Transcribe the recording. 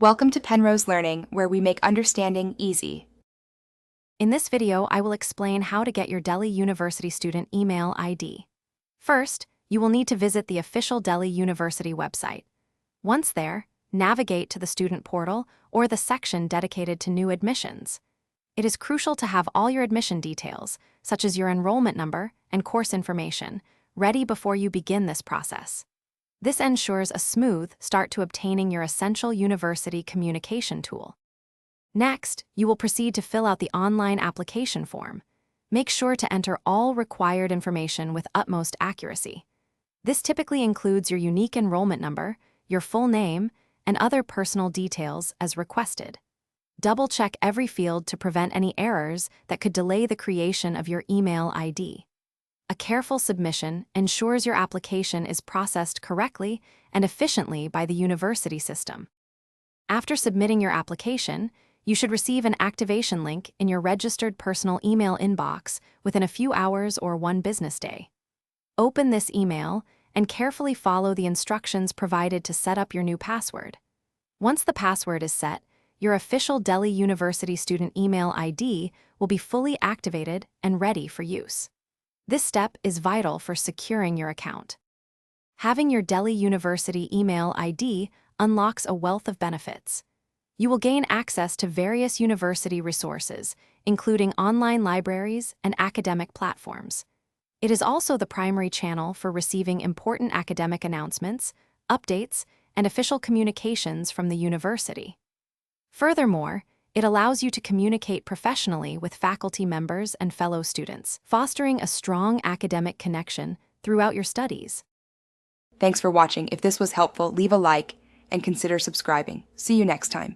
Welcome to Penrose Learning, where we make understanding easy. In this video, I will explain how to get your Delhi University student email ID. First, you will need to visit the official Delhi University website. Once there, navigate to the student portal or the section dedicated to new admissions. It is crucial to have all your admission details, such as your enrollment number and course information, ready before you begin this process. This ensures a smooth start to obtaining your essential university communication tool. Next, you will proceed to fill out the online application form. Make sure to enter all required information with utmost accuracy. This typically includes your unique enrollment number, your full name, and other personal details as requested. Double-check every field to prevent any errors that could delay the creation of your email ID. A careful submission ensures your application is processed correctly and efficiently by the university system. After submitting your application, you should receive an activation link in your registered personal email inbox within a few hours or one business day. Open this email and carefully follow the instructions provided to set up your new password. Once the password is set, your official Delhi University student email ID will be fully activated and ready for use. This step is vital for securing your account. Having your Delhi University email ID unlocks a wealth of benefits. You will gain access to various university resources, including online libraries and academic platforms. It is also the primary channel for receiving important academic announcements, updates, and official communications from the university. Furthermore, it allows you to communicate professionally with faculty members and fellow students, fostering a strong academic connection throughout your studies. Thanks for watching. If this was helpful, leave a like and consider subscribing. See you next time.